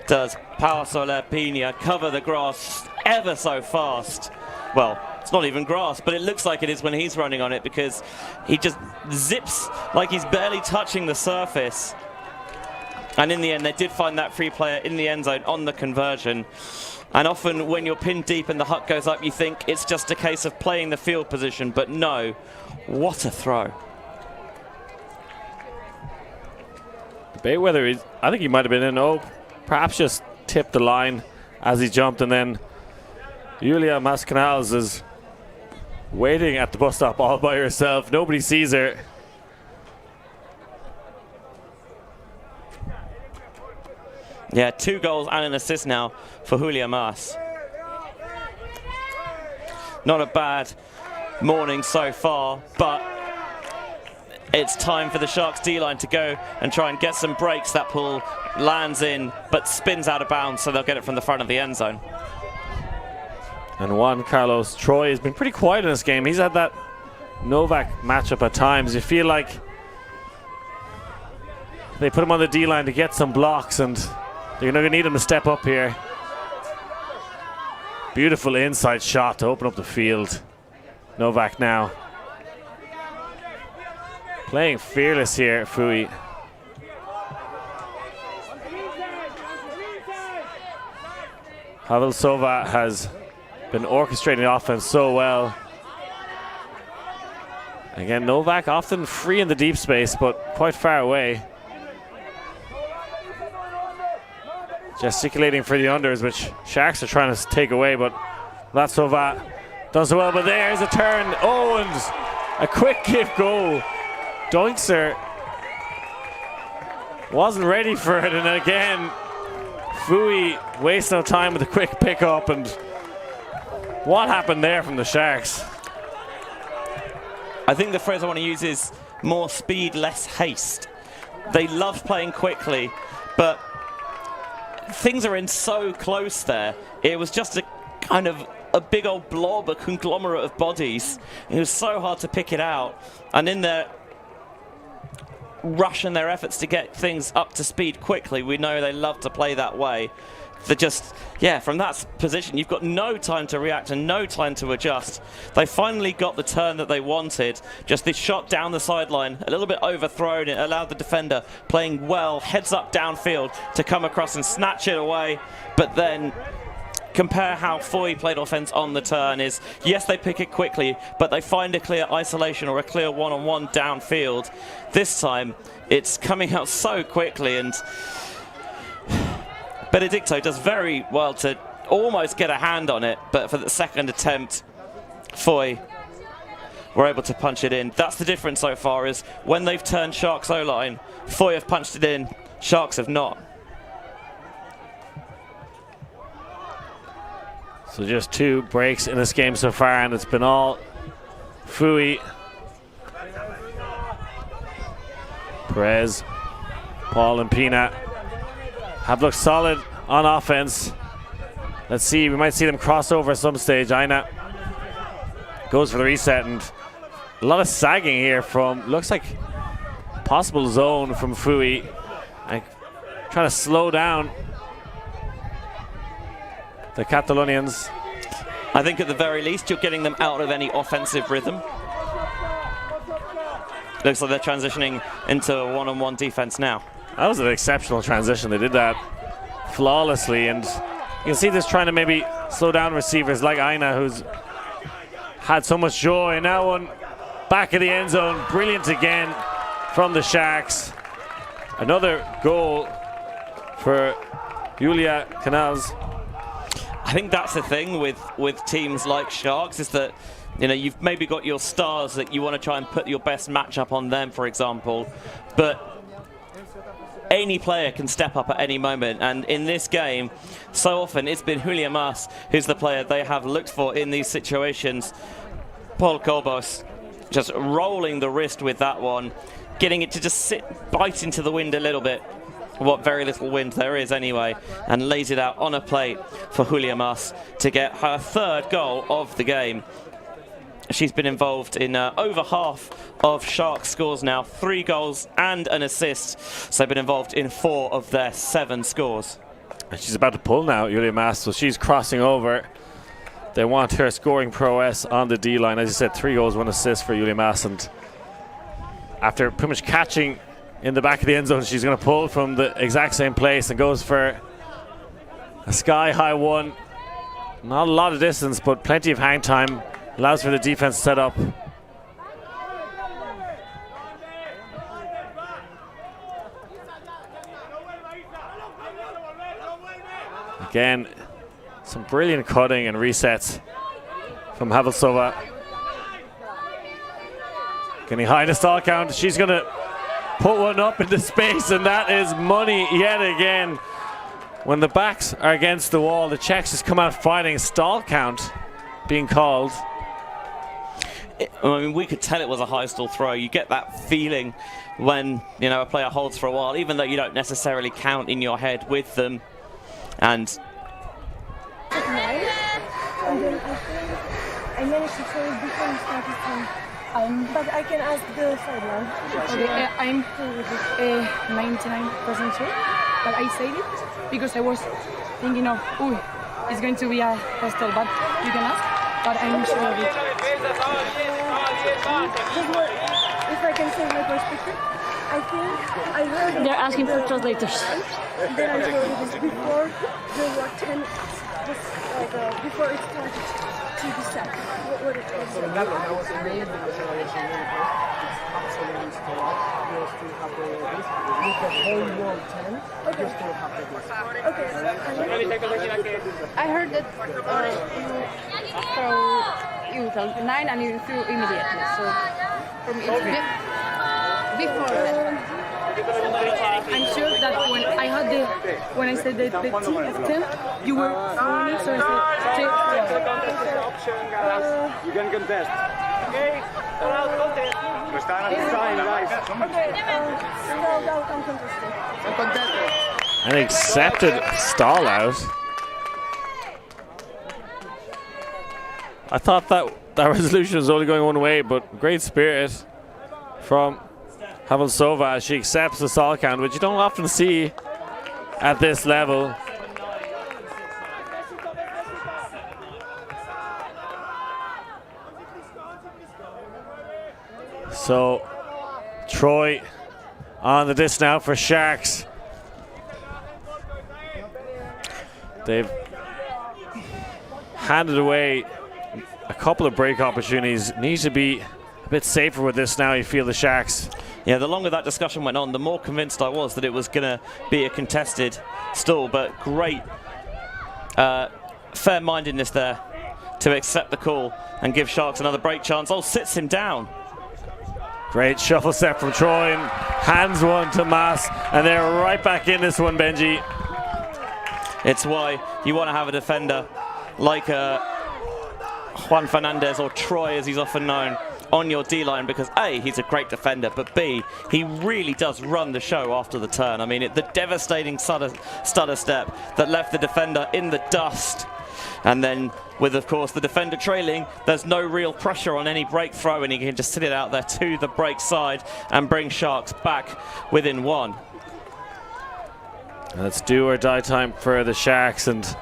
does Pau Soler Pina cover the grass ever so fast. Well, it's not even grass, but it looks like it is when he's running on it because he just zips like he's barely touching the surface. And in the end, they did find that free player in the end zone on the conversion. And often when you're pinned deep and the huck goes up, you think it's just a case of playing the field position, but no, what a throw. Debate whether I think he might have been in, perhaps just tipped the line as he jumped, and then Julia Mascanals is waiting at the bus stop all by herself. Nobody sees her. Yeah, 2 goals and an assist now for Julia Mas. Not a bad morning so far, but it's time for the Sharks D-line to go and try and get some breaks. That pull lands in, but spins out of bounds, so they'll get it from the front of the end zone. And Juan Carlos Troy has been pretty quiet in this game. He's had that Novak matchup at times. You feel like they put him on the D-line to get some blocks, and they're going to need him to step up here. Beautiful inside shot to open up the field. Novak now playing fearless here, F.U.J. Havel Sova has been orchestrating the offense so well. Again, Novak often free in the deep space, but quite far away. Gesticulating for the unders, which Sharks are trying to take away, but Latsova does so well. But there's a turn. Owens, a quick gift goal. Doinkser wasn't ready for it, and again, F.U.J wastes no time with a quick pickup, and What happened there from the Sharks? I think the phrase I want to use is more speed, less haste. They love playing quickly, but things are in so close there. It was just a kind of a big old blob, a conglomerate of bodies. It was so hard to pick it out. And in their rush and their efforts to get things up to speed quickly, we know they love to play that way. They're just, yeah, from that position, you've got no time to react and no time to adjust. They finally got the turn that they wanted. Just this shot down the sideline, a little bit overthrown. It allowed the defender playing well, heads up downfield, to come across and snatch it away. But then compare how F.U.J played offense on the turn is, yes, they pick it quickly, but they find a clear isolation or a clear one-on-one downfield. This time, it's coming out so quickly, and Benedicto does very well to almost get a hand on it, but for the second attempt, F.U.J were able to punch it in. That's the difference so far, is when they've turned Sharks O-line, F.U.J have punched it in, Sharks have not. So just 2 breaks in this game so far, and it's been all F.U.J. Perez, Paul and Pina have looked solid on offense. Let's see, we might see them cross over at some stage. Aina goes for the reset, and a lot of sagging here from, looks like possible zone from F.U.J. Like, trying to slow down the Catalonians. I think at the very least you're getting them out of any offensive rhythm. Looks like they're transitioning into a one-on-one defense now. That was an exceptional transition. They did that flawlessly, and you can see this trying to maybe slow down receivers like Aina, who's had so much joy. And now one back of the end zone, brilliant again from the Sharks. Another goal for Julia Canals. I think that's the thing with teams like Sharks, is that, you know, you've maybe got your stars that you want to try and put your best matchup on them, for example, but any player can step up at any moment, and in this game, so often it's been Julia Mas who's the player they have looked for in these situations. Paul Kobos just rolling the wrist with that one, getting it to just bite into the wind a little bit, what very little wind there is anyway, and lays it out on a plate for Julia Mas to get her 3rd goal of the game. She's been involved in over half of Sharks' scores now, 3 goals and an assist, so been involved in 4 of their 7 scores. And she's about to pull now, Julia Mas, so she's crossing over. They want her scoring prowess on the D-line. As you said, 3 goals, 1 assist for Julia Mas, and after pretty much catching in the back of the end zone, she's going to pull from the exact same place and goes for a sky-high one. Not a lot of distance, but plenty of hang time. Allows for the defense to set up. Again, some brilliant cutting and resets from Havelsova. Getting high in the stall count. She's going to put one up into space, and that is money yet again. When the backs are against the wall, the Czechs just come out fighting. Stall count being called. I mean, we could tell it was a high stall throw. You get that feeling when, you know, a player holds for a while, even though you don't necessarily count in your head with them. And I managed to throw it before you started time. But I can ask the sideline. Okay, I'm 99% sure that I said it because I was thinking of, ooh, it's going to be a stall, but you can ask. But I'm sure of it. If I can say my perspective, I think I heard it. They're asking for translators. Then I heard it is before there were 10, just like before it started to be set. What it was. That was made because it's absolutely still up. You still have this. With the whole world 10, you still have the disc. Okay. I heard that you throw 9 and you threw immediately. So for me, it's before that. I'm sure that when I said the T of 10, you were following me, so I said You can contest. Okay. We staan aan de sign, guys. Stalled out uncontested. An accepted stall out. I thought that resolution was only going one way, but great spirit from Havelsova as she accepts the stall count, which you don't often see at this level. So Troy on the disc now for Sharks. They've handed away a couple of break opportunities. Needs to be a bit safer with this now, you feel, the Sharks. Yeah, the longer that discussion went on, the more convinced I was that it was going to be a contested stall, but great fair-mindedness there to accept the call and give Sharks another break chance. Oh, sits him down. Great shuffle step from Troy and hands one to Mas, and they're right back in this one, Benji. It's why you want to have a defender like Juan Fernandez, or Troy as he's often known, on your D-line, because A, he's a great defender, but B, he really does run the show after the turn. I mean, the devastating stutter step that left the defender in the dust. And then with, of course, the defender trailing, there's no real pressure on any break throw, and he can just sit it out there to the break side and bring Sharks back within one. And it's do or die time for the Sharks. And as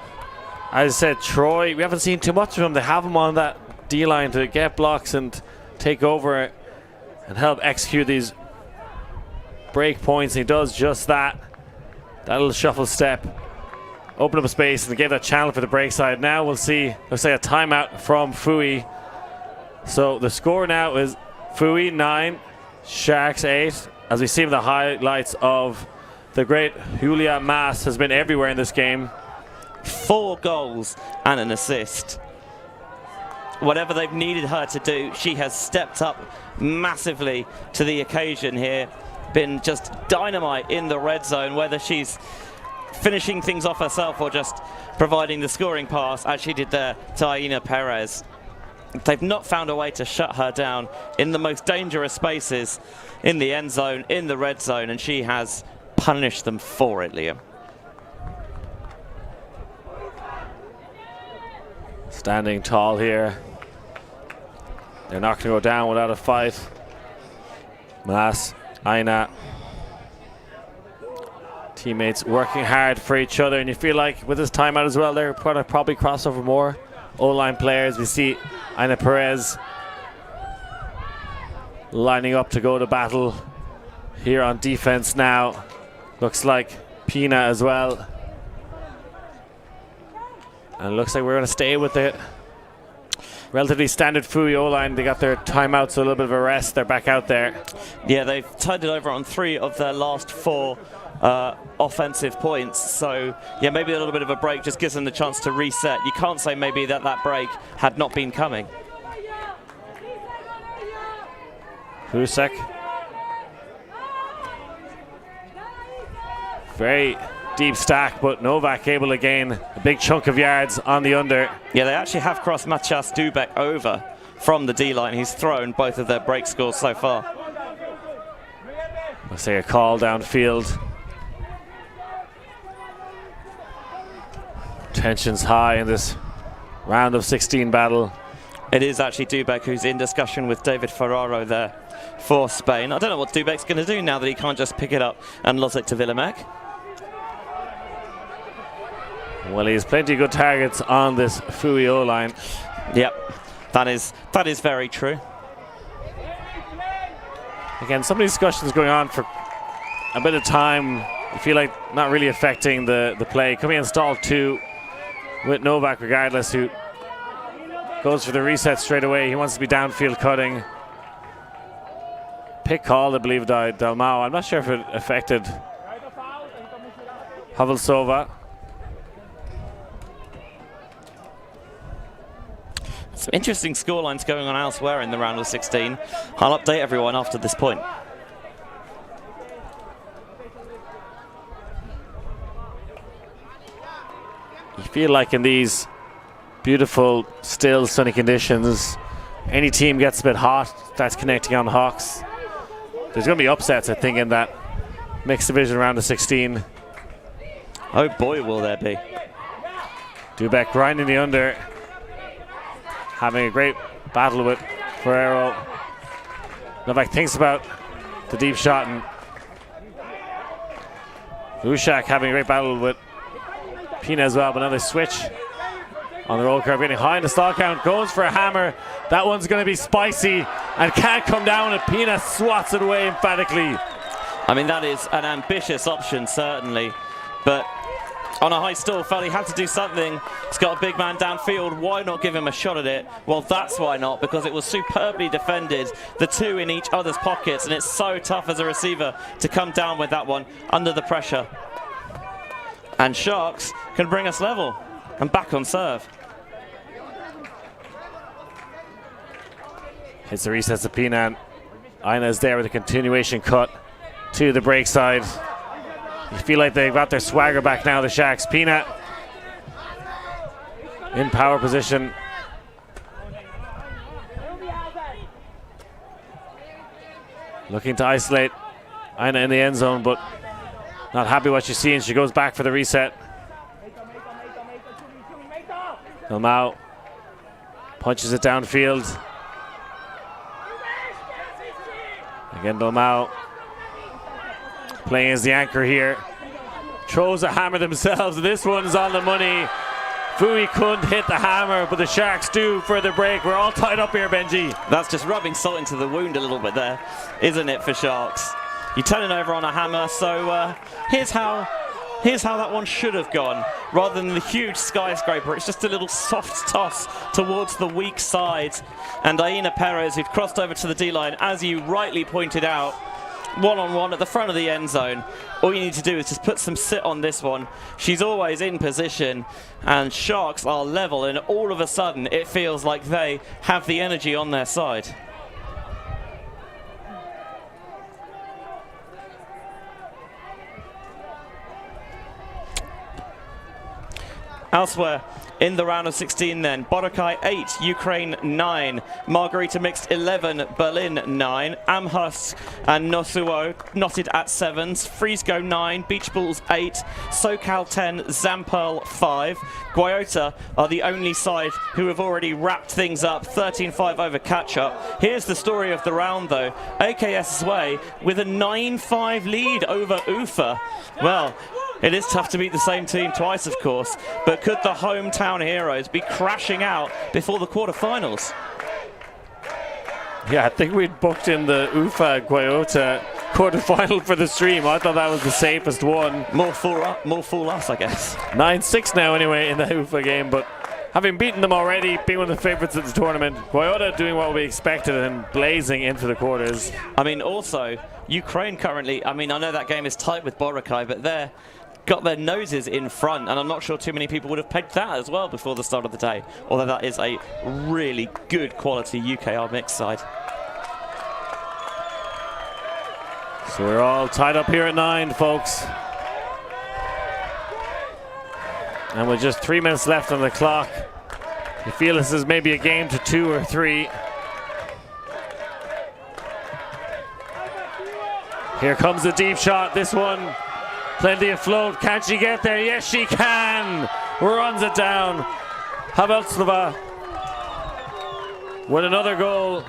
I said, Troy, we haven't seen too much of him. They have him on that D-line to get blocks and take over and help execute these break points. And he does just that. That little shuffle step. Open up space and gave that channel for the break side. Now we'll see, let's say, a timeout from F.U.J. So the score now is F.U.J. 9, Sharks 8. As we see the highlights of the great Julia Mas has been everywhere in this game. 4 goals and an assist. Whatever they've needed her to do, she has stepped up massively to the occasion here. Been just dynamite in the red zone, whether she's finishing things off herself or just providing the scoring pass, as she did there to Aina Perez. They've not found a way to shut her down in the most dangerous spaces, in the end zone, in the red zone, and she has punished them for it, Liam. Standing tall here. They're not going to go down without a fight. Mas, Aina, teammates working hard for each other, and you feel like with this timeout as well, they're going to probably cross over more O-line players. We see Aina Perez lining up to go to battle here on defense now. Looks like Pina as well. And it looks like we're going to stay with it. Relatively standard F.U.J. O-line. They got their timeouts, so a little bit of a rest. They're back out there. Yeah, they've turned it over on 3 of their last 4 offensive points. So, yeah, maybe a little bit of a break just gives them the chance to reset. You can't say maybe that break had not been coming. Husek. Very deep stack, but Novak able to gain a big chunk of yards on the under. Yeah, they actually have crossed Matthias Dubek over from the D-line. He's thrown both of their break scores so far. Let's say a call downfield. Tensions high in this round of 16 battle. It is actually Dubek who's in discussion with David Ferraro there for Spain. I don't know what Dubek's going to do now that he can't just pick it up and lose it to Villamek. Well, he has plenty of good targets on this F.U.J. O-line. Yep, that is very true. Again, some of these discussions going on for a bit of time. I feel like not really affecting the play. Coming in stall 2 with Novak regardless, who goes for the reset straight away. He wants to be downfield cutting. Pick call, I believe, Dalmau. I'm not sure if it affected Havelsova. Some interesting scorelines going on elsewhere in the round of 16. I'll update everyone after this point. feel like in these beautiful, still, sunny conditions, any team gets a bit hot, starts connecting on Hawks. There's going to be upsets, I think, in that mixed division round of 16. Oh boy, will there be. Dubek grinding the under, having a great battle with Ferrero. Novak thinks about the deep shot, and Ushak having a great battle with Pina as well, but now they switch on the roll curve, getting high in the stall count, goes for a hammer. That one's going to be spicy and can't come down, and Pina swats it away emphatically. I mean, that is an ambitious option, certainly, but on a high stall, felt he had to do something. He's got a big man downfield. Why not give him a shot at it? Well, that's why not, because it was superbly defended. The two in each other's pockets, and it's so tough as a receiver to come down with that one under the pressure. And Sharks can bring us level and back on serve. Hits the reset to Pina. Aina's there with a continuation cut to the break side. You feel like they've got their swagger back now, the Sharks. Pina in power position. Looking to isolate Aina in the end zone, but not happy what she's seeing. She goes back for the reset. Dalmau punches it downfield. Again, Dalmau playing as the anchor here. Throws a hammer themselves. This one's on the money. Fui couldn't hit the hammer, but the Sharks do for the break. We're all tied up here, Benji. That's just rubbing salt into the wound a little bit there, isn't it, for Sharks? You turn it over on a hammer, so here's how that one should have gone. Rather than the huge skyscraper, it's just a little soft toss towards the weak side. And Aina Perez, who'd crossed over to the D-line, as you rightly pointed out, one-on-one at the front of the end zone. All you need to do is just put some sit on this one. She's always in position, and Sharks are level, and all of a sudden it feels like they have the energy on their side. Elsewhere in the round of 16 then, Boracay 8, Ukraine 9, Margarita Mixed 11, Berlin 9, Amherst and Nosuo knotted at 7s, Frisbee 9, Beach Bulls 8, SoCal 10, Zamperl 5. Guayota are the only side who have already wrapped things up, 13-5 over catch-up. Here's the story of the round though, AKS's way with a 9-5 lead over UFA. Well, it is tough to beat the same team twice, of course, but could the hometown heroes be crashing out before the quarterfinals? Yeah, I think we'd booked in the UFA Guayota quarterfinal for the stream. I thought that was the safest one. More fool us, I guess. 9-6 now anyway in the UFA game, but having beaten them already, being one of the favourites of the tournament, Guayota doing what we expected and blazing into the quarters. I mean, also, Ukraine currently, I mean, I know that game is tight with Boracay, but they're got their noses in front, and I'm not sure too many people would have pegged that as well before the start of the day, although that is a really good quality UKR mixed side. So we're all tied up here at 9, folks. And with just 3 minutes left on the clock, you feel this is maybe a game to 2 or 3. Here comes the deep shot. This one, plenty of float. Can she get there? Yes, she can. Runs it down. Haveltsova with another goal.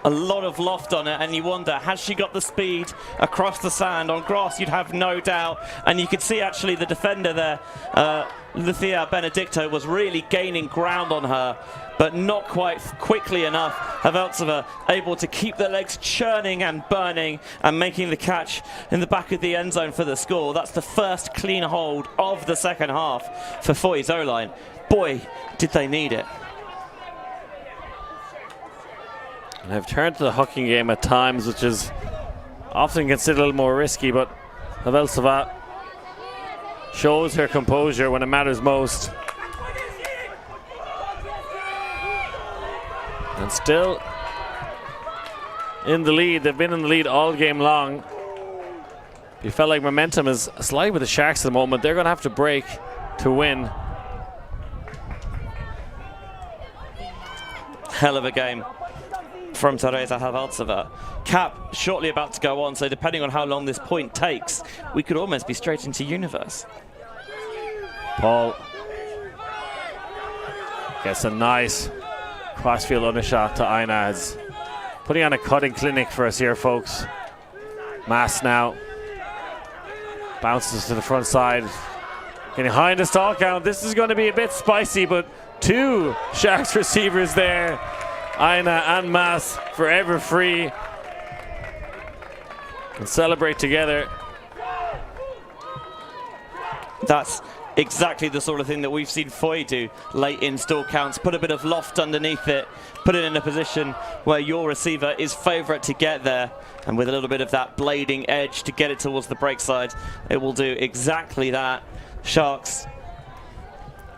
A lot of loft on it, and you wonder, has she got the speed across the sand? On grass, you'd have no doubt. And you could see actually the defender there, Lucia Benedicto, was really gaining ground on her, but not quite quickly enough. Haveltsova able to keep the legs churning and burning and making the catch in the back of the end zone for the score. That's the first clean hold of the second half for Foy's O-line. Boy, did they need it. And I've turned to the hooking game at times, which is often considered a little more risky, but Haveltsova shows her composure when it matters most. And still in the lead. They've been in the lead all game long. You felt like momentum is slightly with the Sharks at the moment. They're going to have to break to win. Hell of a game from Teresa Havaltsova. Cap shortly about to go on, so depending on how long this point takes, we could almost be straight into universe. Paul gets a nice crossfield undershot to Aina. Is putting on a cutting clinic for us here, folks. Mass now bounces to the front side. Getting high in the stall count. This is going to be a bit spicy, but two Sharks receivers there. Aina and Mass forever free. And celebrate together. That's exactly the sort of thing that we've seen F.U.J do late in stall counts. Put a bit of loft underneath it, put it in a position where your receiver is favourite to get there, and with a little bit of that blading edge to get it towards the break side, it will do exactly that. Sharks,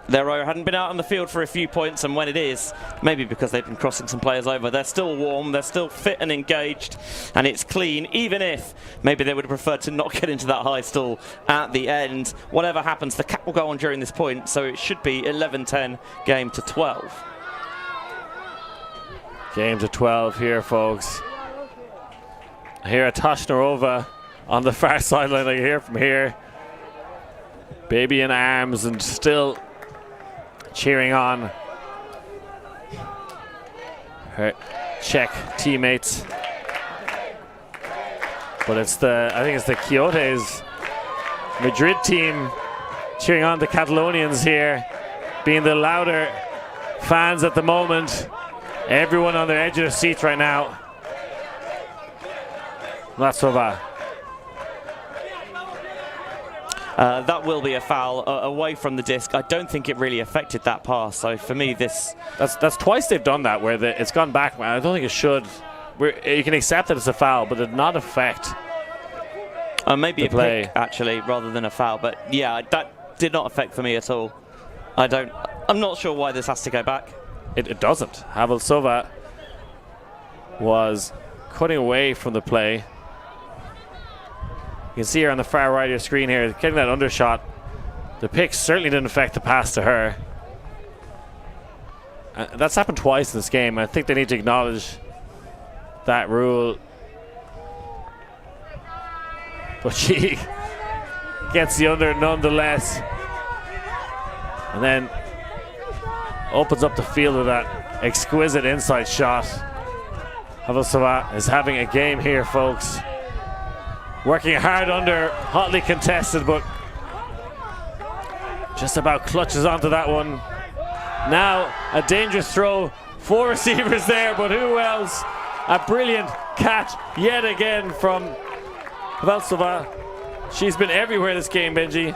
their row hadn't been out on the field for a few points, and when it is, maybe because they've been crossing some players over, they're still warm, they're still fit and engaged, and it's clean, even if maybe they would have preferred to not get into that high stall at the end. Whatever happens, the cap will go on during this point, so it should be 11-10, game to 12. Game to 12 here, folks. Here at Toshnarova on the far sideline. I can hear from here. Baby in arms and still cheering on her Czech teammates. But I think it's the Quixotes Madrid team cheering on the Catalonians here, being the louder fans at the moment. Everyone on their edge of their seats right now. Vlasova. That will be a foul away from the disc. I don't think it really affected that pass. So for me, that's twice they've done that where it's gone back. I don't think it should. You can accept that it's a foul, but it did not affect maybe a play. pick actually rather than a foul. But yeah, that did not affect for me at all. I'm not sure why this has to go back. It doesn't. Havaltsova was cutting away from the play. You can see her on the far right of your screen here, getting that undershot. The pick certainly didn't affect the pass to her. That's happened twice in this game. I think they need to acknowledge that rule. But she gets the under nonetheless. And then opens up the field with that exquisite inside shot. Havaltsova is having a game here, folks. Working hard under, hotly contested, but just about clutches onto that one. Now a dangerous throw. 4 receivers there, but who else? A brilliant catch yet again from Havaltsova. She's been everywhere this game, Benji.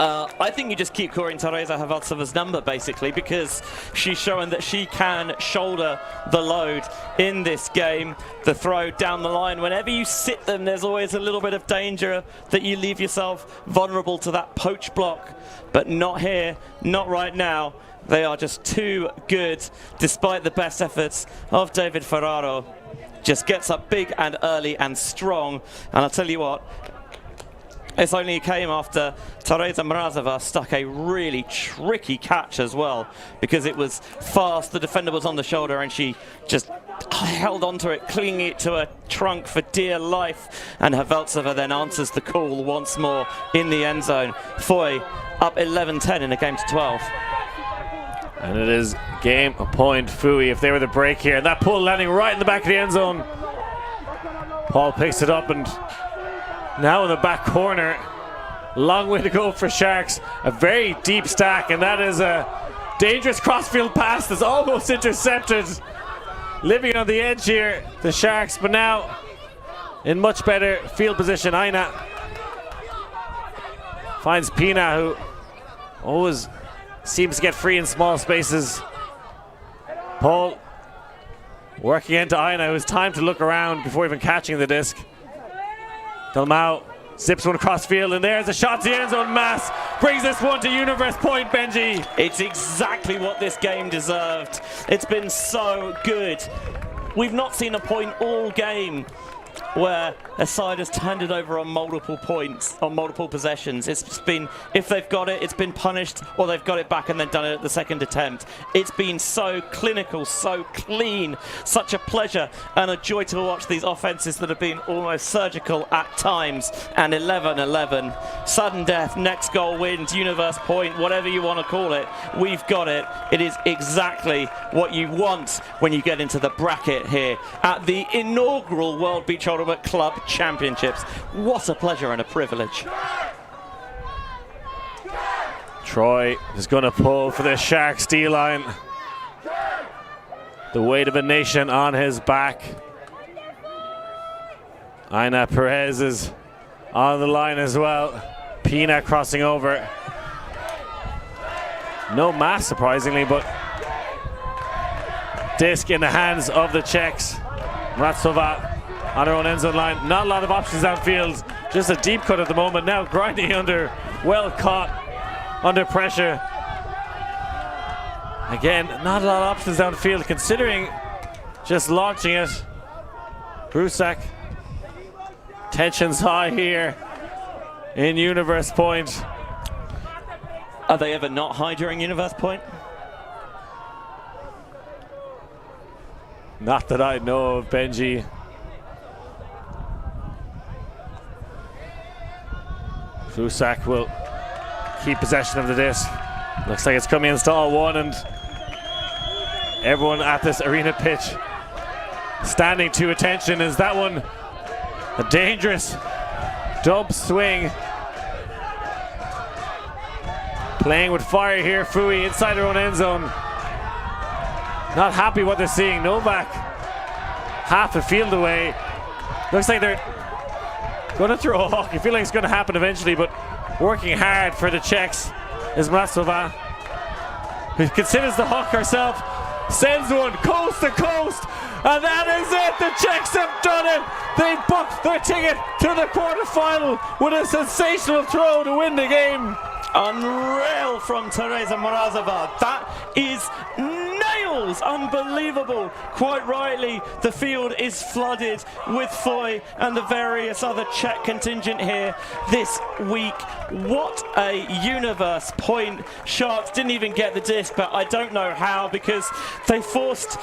I think you just keep calling Teresa Havaltsova's number, basically, because she's showing that she can shoulder the load in this game. The throw down the line, whenever you sit them, there's always a little bit of danger that you leave yourself vulnerable to that poach block. But not here, not right now. They are just too good, despite the best efforts of David Ferraro. Just gets up big and early and strong. And I'll tell you what, this only came after Teresa Mrazova stuck a really tricky catch as well, because it was fast, the defender was on the shoulder, and she just held onto it, clinging it to her trunk for dear life. And Havaltsova then answers the call once more in the end zone. F.U.J up 11-10 in a game to 12. And it is game point F.U.J if they were the break here. And that pull landing right in the back of the end zone. Paul picks it up, and now in the back corner. Long way to go for Sharks. A very deep stack, and that is a dangerous crossfield pass that's almost intercepted. Living on the edge here, the Sharks, but now in much better field position. Aina finds Pina, who always seems to get free in small spaces. Paul working into Aina, who has time to look around before even catching the disc. Dalmau zips one across field, and there's a shot to the end zone. Mass brings this one to universe point, Benji. It's exactly what this game deserved. It's been so good. We've not seen a point all game. where a side has turned it over on multiple points, on multiple possessions. It's just been, if they've got it, it's been punished, or they've got it back and then done it at the second attempt. It's been so clinical, so clean, such a pleasure and a joy to watch these offenses that have been almost surgical at times. And 11-11, sudden death, next goal wins, universe point, whatever you want to call it. We've got it. It is exactly what you want when you get into the bracket here at the inaugural World Beach Ultimate Club Championships. What a pleasure and a privilege. Troy is going to pull for the Sharks D-line. The weight of a nation on his back. Aina Perez is on the line as well. Pina crossing over. No mass, surprisingly, but disc in the hands of the Czechs. Mrazova on her own end zone line. Not a lot of options downfield. Just a deep cut at the moment. Now grinding under, well caught, under pressure. Again, not a lot of options downfield considering just launching it. Brusak. Tensions high here in Universe Point. Are they ever not high during Universe Point? Not that I know of, Benji. Fusak will keep possession of the disc. Looks like it's coming in stall one, and everyone at this arena pitch standing to attention. Is that one a dangerous dump swing? Playing with fire here, Fui inside her own end zone. Not happy what they're seeing. Novak half a field away. Looks like they're going to throw a hawk. I feel like it's going to happen eventually, but working hard for the Czechs is Mrazova, who considers the hawk herself. Sends one coast to coast, and that is it. The Czechs have done it. They booked their ticket to the quarterfinal with a sensational throw to win the game. Unreal from Teresa Mrazova. That is nails. Unbelievable. Quite rightly, the field is flooded with Foy and the various other Czech contingent here this week. What a Universe Point. Sharks didn't even get the disc, but I don't know how, because they forced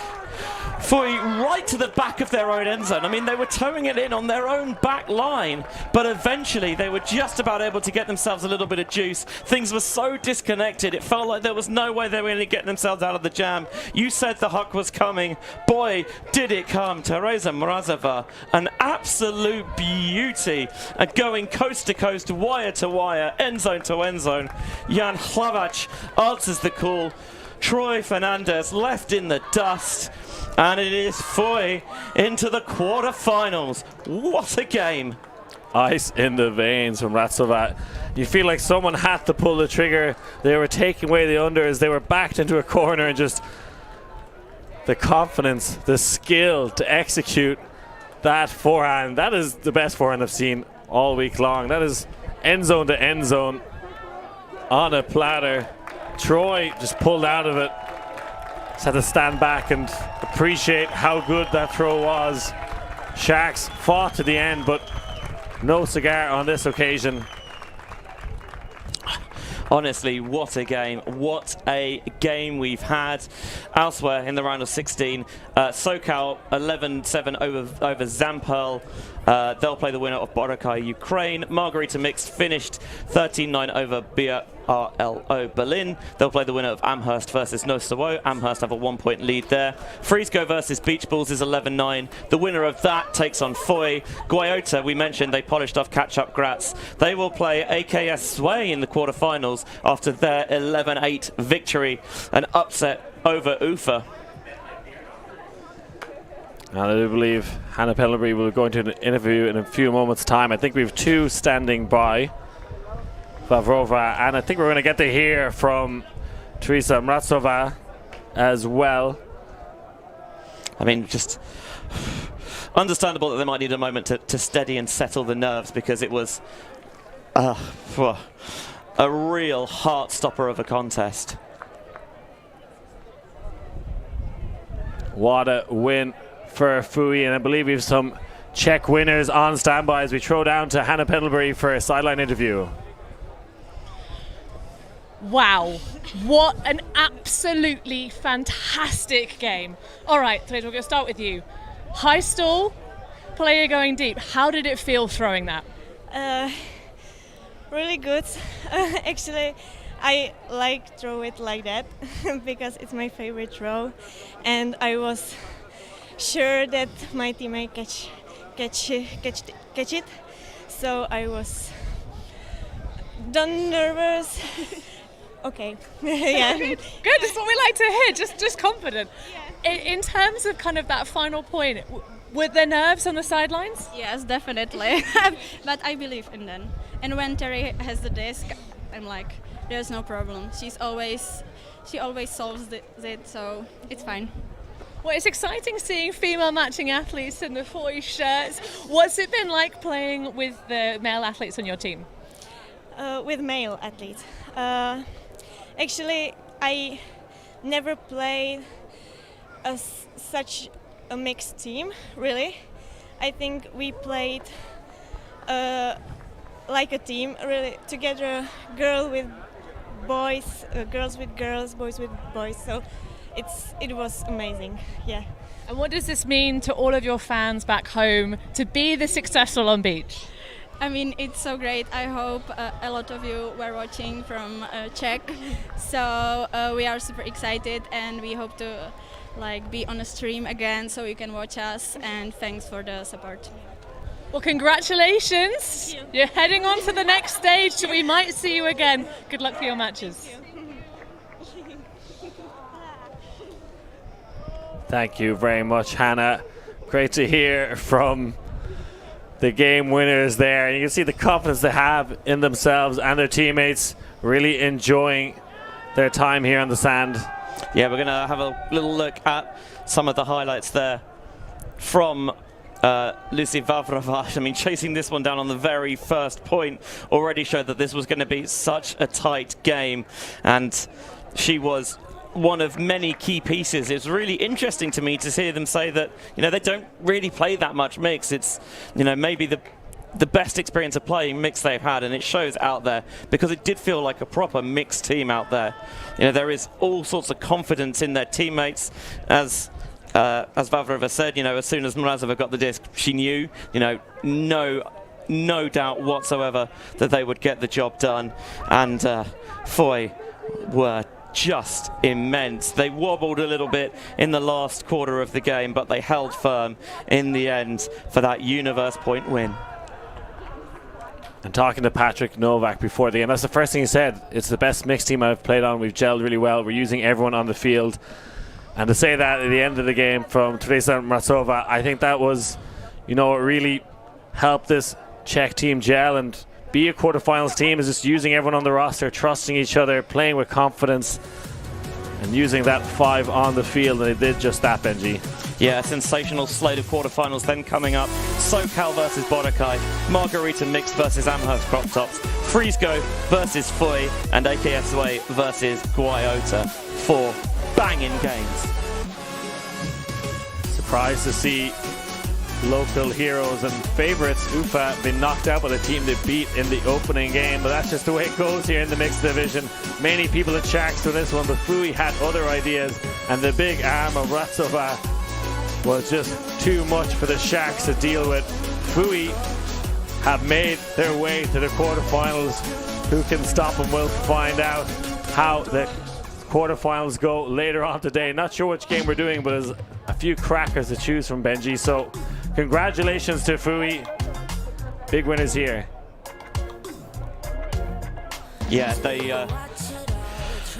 Foy right to the back of their own end zone. I mean, they were towing it in on their own back line, but eventually they were just about able to get themselves a little bit of juice. Things were so disconnected, it felt like there was no way they were going to get themselves out of the jam. You said the huck was coming. Boy, did it come. Teresa Mrazova, an absolute beauty. And going coast to coast, wire to wire, end zone to end zone. Jan Hlavac answers the call. Troy Fernandez left in the dust. And it is Foy into the quarterfinals. What a game. Ice in the veins from Ratsovat. You feel like someone had to pull the trigger. They were taking away the unders. They were backed into a corner, and just the confidence, the skill to execute that forehand. That is the best forehand I've seen all week long. That is end zone to end zone on a platter. Troy just pulled out of it. Just had to stand back and appreciate how good that throw was. Sharks fought to the end, but no cigar on this occasion. Honestly, what a game. What a game we've had. Elsewhere in the round of 16, SoCal 11-7 over Zampel. They'll play the winner of Boracay, Ukraine. Margarita Mixed finished 13-9 over BRLO Berlin. They'll play the winner of Amherst versus Nosawo. Amherst have a 1-point lead there. Frisco versus Beach Bulls is 11-9. The winner of that takes on Foy. Guayota, we mentioned, they polished off catch-up Graz. They will play AKS Sway in the quarterfinals after their 11-8 victory, an upset over Ufa. And I do believe Hannah Pellebury will go into an interview in a few moments' time. I think we have two standing by, Vavrova, and I think we're going to get to hear from Teresa Mrazova as well. I mean, just understandable that they might need a moment to steady and settle the nerves, because it was a real heart stopper of a contest. What a win for Fui, and I believe we have some Czech winners on standby as we throw down to Hannah Pendlebury for a sideline interview. Wow, what an absolutely fantastic game. All right, Therese, we're going to start with you. High stall, player going deep. How did it feel throwing that? Really good. Actually, I like throw it like that because it's my favorite throw, and I was sure that my teammate catch it. So I was done nervous. Okay. Yeah. Good, that's what we like to hear, just confident. Yeah. In terms of kind of that final point, were there nerves on the sidelines? Yes, definitely. But I believe in them. And when Terry has the disc, I'm like, there's no problem. She always solves it, so it's fine. Well, it's exciting seeing female matching athletes in the F.U.J shirts. What's it been like playing with the male athletes on your team? With male athletes. Actually, I never played such a mixed team, really. I think we played like a team, really, together, girls with boys, girls with girls, boys with boys. So it was amazing, yeah. And what does this mean to all of your fans back home to be this successful on beach? I mean, it's so great. I hope a lot of you were watching from Czech. So we are super excited, and we hope to be on a stream again so you can watch us, and thanks for the support. Well, congratulations. You're heading on to the next stage, so we might see you again. Good luck for your matches. Thank you very much, Hannah. Great to hear from the game winners there. And you can see the confidence they have in themselves and their teammates, really enjoying their time here on the sand. Yeah, we're going to have a little look at some of the highlights there from Lucy Vavrova. I mean, chasing this one down on the very first point already showed that this was going to be such a tight game, and she was one of many key pieces. It's really interesting to me to hear them say that, they don't really play that much mix. It's, maybe the best experience of playing mix they've had, and it shows out there because it did feel like a proper mixed team out there. There is all sorts of confidence in their teammates. As Vavrova said, as soon as Mrazova got the disc, she knew, no doubt whatsoever that they would get the job done. And F.U.J were just immense. They wobbled a little bit in the last quarter of the game, but they held firm in the end for that universe point win. And talking to Patrick Novak before the game, that's the first thing he said. It's the best mixed team I've played on. We've gelled really well. We're using everyone on the field. And to say that at the end of the game from Teresa Mrazova, I think that was, it really helped this Czech team gel and be a quarterfinals team, is just using everyone on the roster, trusting each other, playing with confidence, and using that 5 on the field, and they did just that, Benji. Yeah, a sensational slate of quarterfinals then coming up. SoCal versus Boracay, Margarita Mixed versus Amherst Crop Tops, Frisbee versus F.U.J, and AKSWA versus Guayota. 4 banging games. Surprised to see local heroes and favourites UFA been knocked out by the team they beat in the opening game, but that's just the way it goes here in the mixed division. Many people at Sharks for this one, but F.U.J had other ideas, and the big arm of Ratsova was just too much for the Sharks to deal with. F.U.J have made their way to the quarterfinals. Who can stop them? We'll find out how the quarterfinals go later on today. Not sure which game we're doing, but there's a few crackers to choose from, Benji. So congratulations to F.U.J. Big winners here. Yeah,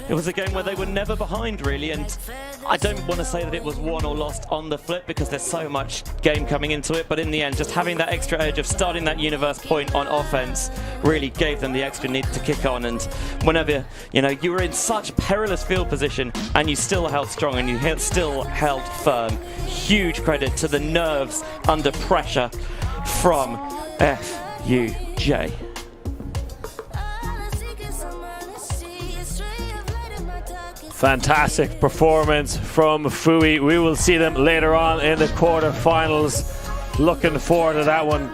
it was a game where they were never behind, really, and I don't want to say that it was won or lost on the flip because there's so much game coming into it, but in the end, just having that extra edge of starting that universe point on offense really gave them the extra need to kick on. And whenever, you were in such perilous field position and you still held strong and you still held firm, huge credit to the nerves under pressure from F.U.J. Fantastic performance from F.U.J. We will see them later on in the quarterfinals. Looking forward to that one.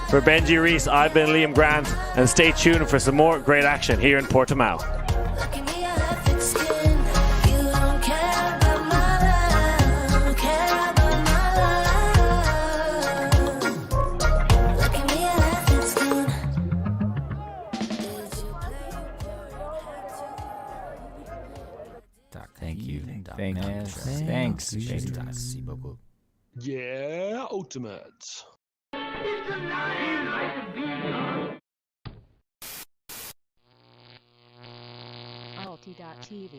For Benji Reese, I've been Liam Grant, and stay tuned for some more great action here in Portimão. Thank you. Thanks. Merci beaucoup. Yeah, ultimate. ULTI.TV.